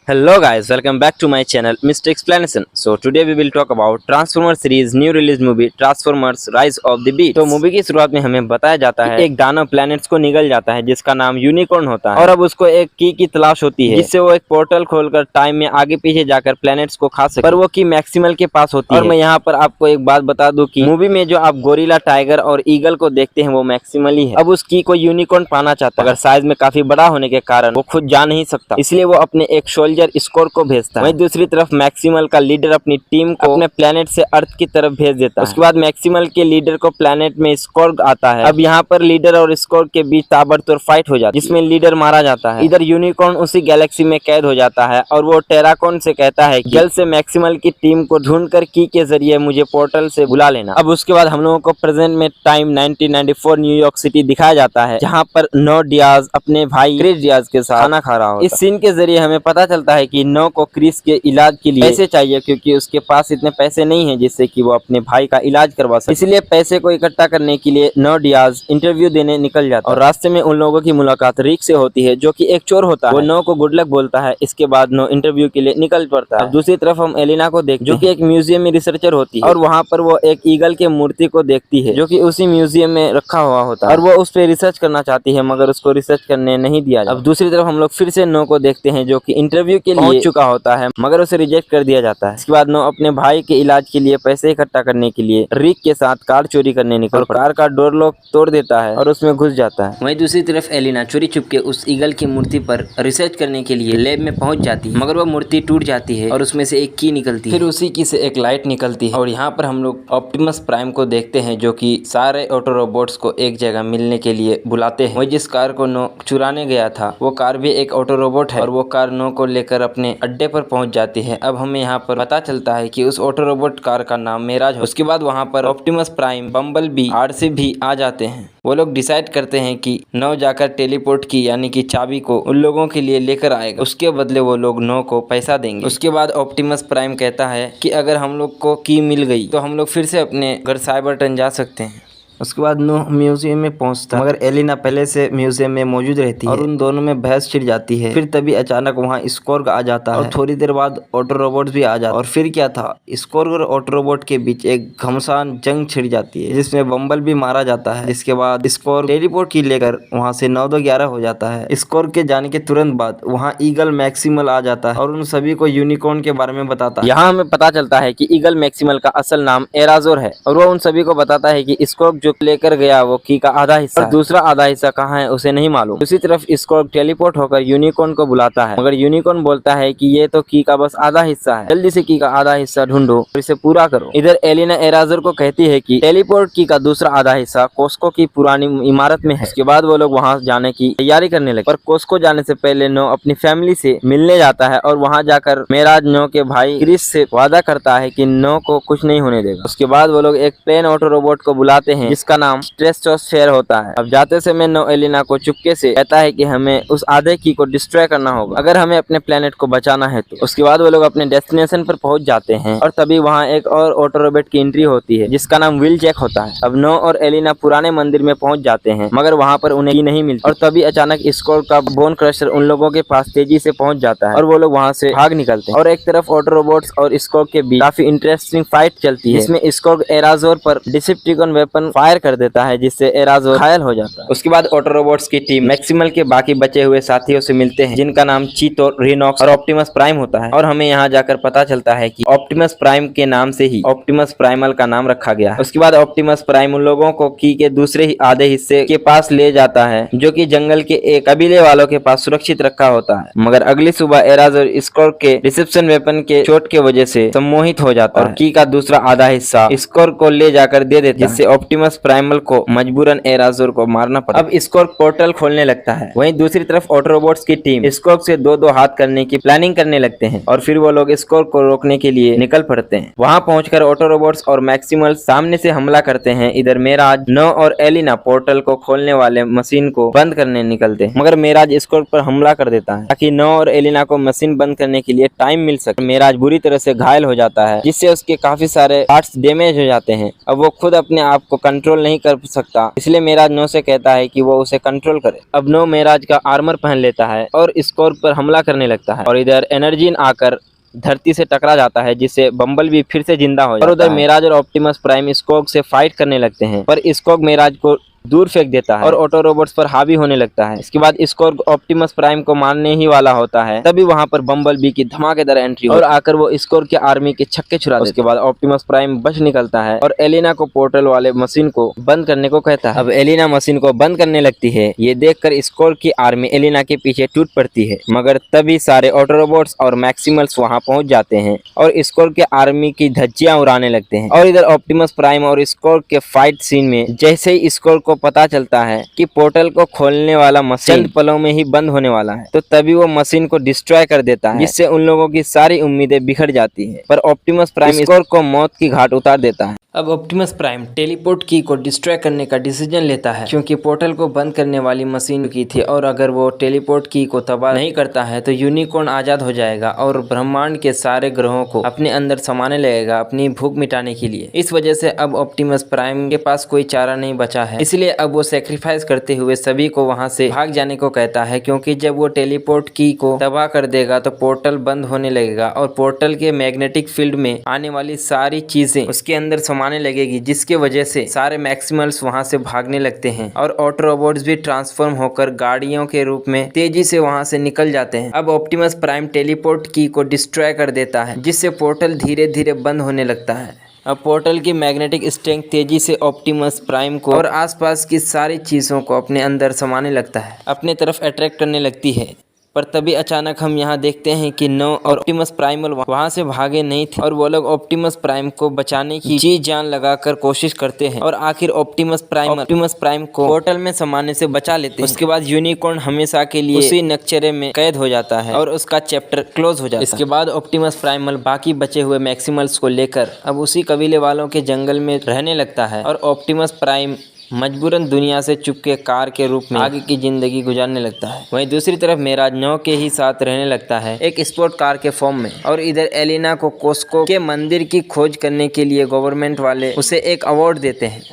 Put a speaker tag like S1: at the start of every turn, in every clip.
S1: Hello guys, welcome back to my channel Mr. Explanation. So today we will talk about Transformers series new release movie Transformers Rise of the Beasts. तो movie की शुरुआत में हमें बताया जाता है एक दानव प्लैनेट्स को निगल जाता है जिसका नाम यूनिकॉर्न होता है और अब उसको एक की तलाश होती है जिससे वो एक पोर्टल खोलकर टाइम में आगे पीछे जाकर प्लैनेट्स को खा सके, पर वो की मैक्सिमल के पास होती है। और मैं यहाँ पर आपको एक बात बता दूं कि मूवी में जो आप गोरिल्ला, टाइगर और ईगल को देखते हैं वो मैक्सिमल ही है। अब उस की को यूनिकॉर्न पाना चाहता है, अगर साइज में काफी बड़ा होने के कारण वो खुद जा नहीं सकता, इसलिए वो अपने एक स्कोर को भेजता है। वहीं दूसरी तरफ मैक्सिमल का लीडर अपनी टीम को अपने प्लेनेट से अर्थ की तरफ भेज देता है। उसके बाद मैक्सिमल के लीडर को प्लेनेट में स्कोर आता है। अब यहाँ पर लीडर और स्कोर के बीच ताबड़तोड़ फाइट हो जाती है जिसमें लीडर मारा जाता है। इधर यूनिकॉर्न उसी गैलेक्सी में कैद हो जाता है और वो टेराकॉन से कहता है जल्द से मैक्सिमल की टीम को ढूंढकर की के जरिए मुझे पोर्टल से बुला लेना। अब उसके बाद हम लोगों को प्रेजेंट में टाइम 1994 न्यूयॉर्क सिटी दिखाया जाता है जहाँ पर नो डियाज अपने भाई क्रिस डियाज के साथ खाना खा रहा होता है। इस सीन के जरिए हमें पता चलता है कि नो को क्रिस के इलाज के लिए पैसे चाहिए क्योंकि उसके पास इतने पैसे नहीं हैं जिससे कि वो अपने भाई का इलाज करवा सके। इसलिए पैसे को इकट्ठा करने के लिए नो डियाज इंटरव्यू देने निकल जाता है और रास्ते में उन लोगों की मुलाकात रिक से होती है जो कि एक चोर होता है। वो नो को गुड लक बोलता है। इसके बाद नो इंटरव्यू के लिए निकल पड़ता है। दूसरी तरफ हम एलिना को देखते हैं जो कि एक म्यूजियम में रिसर्चर होती है और वहाँ पर वो एक ईगल के मूर्ति को देखती है जो कि उसी म्यूजियम में रखा हुआ होता है और वो उस पर रिसर्च करना चाहती है मगर उसको रिसर्च करने नहीं दिया जाता। अब दूसरी तरफ हम लोग फिर से नो को देखते हैं जो कि इंटरव्यू के लिए पहुंच चुका होता है मगर उसे रिजेक्ट कर दिया जाता है। इसके बाद नो अपने भाई के इलाज के लिए पैसे इकट्ठा करने के लिए रिक के साथ कार चोरी करने निकल कार का डोर लॉक तोड़ देता है और उसमें घुस जाता है। वहीं दूसरी तरफ एलिना चोरी छुपके उस ईगल की मूर्ति पर रिसर्च करने के लिए लैब में पहुंच जाती है मगर वो मूर्ति टूट जाती है और उसमें से एक की निकलती है। फिर उसी की से एक लाइट निकलती है और यहाँ पर हम लोग ऑप्टिमस प्राइम को देखते हैं जो कि सारे ऑटो रोबोट्स को एक जगह मिलने के लिए बुलाते हैं। वही जिस कार को नो चुराने गया था वो कार भी एक ऑटो रोबोट है और वो कार नो को लेकर अपने अड्डे पर पहुंच जाती है। अब हमें यहाँ पर पता चलता है कि उस ऑटो रोबोट कार का नाम मेराज है। उसके बाद वहाँ पर ऑप्टिमस प्राइम, बम्बल बी, आरसी भी आ जाते हैं। वो लोग डिसाइड करते हैं कि नो जाकर टेलीपोर्ट की यानी कि चाबी को उन लोगों के लिए लेकर आएगा, उसके बदले वो लोग नो को पैसा देंगे। उसके बाद ऑप्टिमस प्राइम कहता है कि अगर हम लोग को की मिल गई तो हम लोग फिर से अपने घर साइबरटन जा सकते हैं। उसके बाद नो म्यूजियम में पहुंचता है मगर एलिना पहले से म्यूजियम में मौजूद रहती है और उन दोनों में बहस छिड़ जाती है। फिर तभी अचानक वहां स्कोर्ग आ जाता है और थोड़ी देर बाद ऑटो रोबोट भी आ जाता है। और फिर क्या था, स्कोर्ग और ऑटो रोबोट के बीच एक घमसान जंग छिड़ जाती है जिसमें बम्बल भी मारा जाता है। जिसके बाद स्कोर्ग टेलीपोर्ट की लेकर वहाँ से 9-2-11 हो जाता है। स्कोर्ग के जाने के तुरंत बाद वहाँ ईगल मैक्सिमल आ जाता है और उन सभी को यूनिकॉर्न के बारे में बताता है। यहाँ हमें पता चलता है कि ईगल मैक्सिमल का असल नाम एराजोर है और वो उन सभी को बताता है कि स्कोर्ग जो लेकर गया वो की का आधा हिस्सा और दूसरा आधा हिस्सा कहाँ है उसे नहीं मालूम। दूसरी तरफ स्कोर्ग टेलीपोर्ट होकर यूनिकॉर्न को बुलाता है मगर यूनिकॉर्न बोलता है कि ये तो की का बस आधा हिस्सा है, जल्दी से की का आधा हिस्सा ढूंढो और इसे पूरा करो। इधर एलिना एराजर को कहती है कि टेलीपोर्ट की का दूसरा आधा हिस्सा कोस्को की पुरानी इमारत में है। उसके बाद वो लोग वहाँ जाने की तैयारी करने लगे पर कोस्को जाने से पहले नो अपनी फैमिली से मिलने जाता है और वहाँ जाकर मेराज नो के भाई क्रिस से वादा करता है कि नो को कुछ नहीं होने देगा। उसके बाद वो लोग एक प्लेन ऑटो रोबोट को बुलाते हैं जिसका नाम स्ट्रेसोस्फेयर होता है। अब जाते समय नो एलिना को चुपके से कहता है कि हमें उस आधे की को डिस्ट्रॉय करना होगा अगर हमें अपने प्लेनेट को बचाना है तो। उसके बाद वो लोग अपने डेस्टिनेशन पर पहुंच जाते हैं और तभी वहाँ एक और ऑटो रोबोट की एंट्री होती है जिसका नाम व्हील जैक होता है। अब नो और एलिना पुराने मंदिर में पहुंच जाते हैं मगर वहाँ पर उन्हें की नहीं मिलती और तभी अचानक स्कोर्ग का बोन क्रशर उन लोगों के पास तेजी से पहुंच जाता है और वो लोग वहाँ से भाग निकलते हैं। और एक तरफ ऑटो रोबोट्स और स्कोर्ग के बीच काफी इंटरेस्टिंग फाइट चलती है जिसमें स्कोर्ग एराजोर पर डिसेप्टिकॉन वेपन फायर कर देता है जिससे एराजोर घायल हो जाता है। उसके बाद ऑटो रोबोट्स की टीम मैक्सिमल के बाकी बचे हुए साथियों से मिलते हैं जिनका नाम चीतो, रिनॉक्स और ऑप्टिमस प्राइम होता है और हमें यहाँ जाकर पता चलता है कि ऑप्टिमस प्राइम के नाम से ही ऑप्टिमस प्राइमल का नाम रखा गया है। उसके बाद ऑप्टिमस प्राइम उन लोगों को की के दूसरे ही आधे हिस्से के पास ले जाता है जो कि जंगल के एक कबीले वालों के पास सुरक्षित रखा होता है मगर अगली सुबह एराजोर स्कोर्ग के रिसेप्शन वेपन के चोट के वजह से सम्मोहित हो जाता है और की का दूसरा आधा हिस्सा स्कोर्ग को ले जाकर दे देता है जिससे ऑप्टिमस प्राइमल को मजबूरन एराजोर को मारना पड़ा। अब स्कोर्ग पोर्टल खोलने लगता है। वहीं दूसरी तरफ ऑटो रोबोट्स की टीम स्कोर्ग से 2-2 हाथ करने की प्लानिंग करने लगते हैं और फिर वो लोग स्कोर्ग को रोकने के लिए निकल पड़ते हैं। वहां पहुंचकर ऑटो रोबोट्स और मैक्सिमल सामने से हमला करते हैं। इधर मेराज, नो और एलिना पोर्टल को खोलने वाले मशीन को बंद करने निकलते हैं मगर मेराज स्कोर्ग पर हमला कर देता है ताकि नो और एलिना को मशीन बंद करने के लिए टाइम मिल सके। मेराज बुरी तरह से घायल हो जाता है जिससे उसके काफी सारे पार्ट्स डैमेज हो जाते हैं। अब वो खुद अपने आप को कंट्रोल कंट्रोल नहीं कर सकता, इसलिए मेराज नो से कहता है कि वो उसे कंट्रोल करे। अब नो मेराज का आर्मर पहन लेता है और स्कॉर्ग पर हमला करने लगता है और इधर एनर्जीन आकर धरती से टकरा जाता है, जिससे बम्बल भी फिर से जिंदा हो जाता है। और उधर मेराज और ऑप्टिमस प्राइम स्कॉर्ग से फाइट करने लगते हैं, पर स्कॉर्ग मेराज को दूर फेंक देता है और ऑटो रोबोट्स पर हावी होने लगता है। इसके बाद स्कॉर्ग ऑप्टिमस प्राइम को मारने ही वाला होता है, तभी वहां पर बम्बल बी की धमाकेदार एंट्री और आकर वो स्कॉर्ग के आर्मी के छक्के छुड़ा देता है। उसके बाद ऑप्टिमस प्राइम बच निकलता है और एलिना को पोर्टल वाले मशीन को बंद करने को कहता है। अब एलिना मशीन को बंद करने लगती है। ये देखकर स्कॉर्ग की आर्मी एलिना के पीछे टूट पड़ती है, मगर तभी सारे ऑटो रोबोट्स और मैक्सिमल्स वहां पहुंच जाते हैं और स्कॉर्ग के आर्मी की धज्जियां उड़ाने लगते हैं। और इधर ऑप्टिमस प्राइम और स्कॉर्ग के फाइट सीन में जैसे ही स्कॉर्ग को पता चलता है कि पोर्टल को खोलने वाला मशीन चंद पलों में ही बंद होने वाला है, तो तभी वो मशीन को डिस्ट्रॉय कर देता है, जिससे उन लोगों की सारी उम्मीदें बिखर जाती है। पर ऑप्टिमस प्राइम स्कॉर्ग को मौत की घाट उतार देता है। अब ऑप्टिमस प्राइम टेलीपोर्ट की को डिस्ट्रॉय करने का डिसीजन लेता है, क्योंकि पोर्टल को बंद करने वाली मशीन की थी और अगर वो टेलीपोर्ट की को तबाह नहीं करता है तो यूनिकॉर्न आजाद हो जाएगा और ब्रह्मांड के सारे ग्रहों को अपने अंदर समाने लगेगा अपनी भूख मिटाने के लिए। इस वजह से अब ऑप्टिमस प्राइम के पास कोई चारा नहीं बचा है, इसलिए अब वो सेक्रीफाइस करते हुए सभी को वहां से भाग जाने को कहता है, क्योंकि जब वो टेलीपोर्ट की को तबाह कर देगा तो पोर्टल बंद होने लगेगा और पोर्टल के मैग्नेटिक फील्ड में आने वाली सारी चीजें उसके अंदर समाने लगेगी, जिसके वजह से सारे मैक्सिमल्स वहां से भागने लगते हैं और ऑटो रोबोट्स भी ट्रांसफॉर्म होकर गाड़ियों के रूप में तेजी से वहां से निकल जाते हैं। अब ऑप्टिमस प्राइम टेलीपोर्ट की को डिस्ट्रॉय कर देता है, जिससे पोर्टल धीरे धीरे बंद होने लगता है। अब पोर्टल की मैग्नेटिक स्ट्रेंथ तेजी से ऑप्टिमस प्राइम को और आसपास की सारी चीजों को अपने अंदर समाने लगता है, अपने तरफ अट्रैक्ट करने लगती है। पर तभी अचानक हम यहाँ देखते हैं कि नो और ऑप्टिमस प्राइमल वहाँ से भागे नहीं थे और वो लोग ऑप्टिमस प्राइम को बचाने की जी जान लगाकर कोशिश करते हैं और आखिर ऑप्टिमस प्राइम को पोर्टल में समाने से बचा लेते हैं। उसके बाद यूनिकॉर्न हमेशा के लिए उसी नक्शरे में कैद हो जाता है और उसका चैप्टर क्लोज हो जाता है। इसके बाद ऑप्टिमस प्राइमल बाकी बचे हुए मैक्सिमल्स को लेकर अब उसी कबीले वालों के जंगल में रहने लगता है और ऑप्टिमस प्राइम मजबूरन दुनिया से चुपके कार के रूप में आगे की जिंदगी गुजारने लगता है। वहीं दूसरी तरफ मेराज नो के ही साथ रहने लगता है एक स्पोर्ट कार के फॉर्म में और इधर एलिना को कोस्को के मंदिर की खोज करने के लिए गवर्नमेंट वाले उसे एक अवार्ड देते हैं।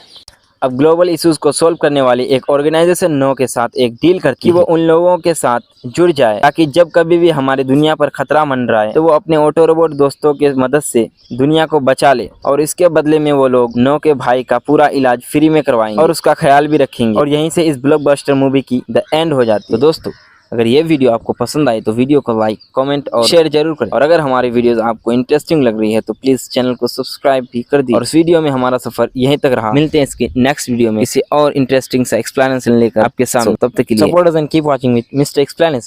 S1: अब ग्लोबल इश्यूज को सोल्व करने वाली एक ऑर्गेनाइजेशन नो के साथ एक डील करती है कि वो उन लोगों के साथ जुड़ जाए ताकि जब कभी भी हमारी दुनिया पर खतरा मंडराए तो वो अपने ऑटो रोबोट दोस्तों के मदद से दुनिया को बचा ले और इसके बदले में वो लोग नो के भाई का पूरा इलाज फ्री में करवाएंगे और उसका ख्याल भी रखेंगे। और यहीं से इस ब्लॉकबस्टर मूवी की द एंड हो जाती है। तो दोस्तों, अगर ये वीडियो आपको पसंद आए तो वीडियो को लाइक, कमेंट और शेयर जरूर करें और अगर हमारी वीडियोस आपको इंटरेस्टिंग लग रही है तो प्लीज चैनल को सब्सक्राइब भी कर दीजिए। और इस वीडियो में हमारा सफर यहीं तक रहा। मिलते हैं इसके नेक्स्ट वीडियो में किसी और इंटरेस्टिंग सा एक्सप्लेनेशन लेकर आपके सामने। तब तक के लिए support and keep watching with mister explanation.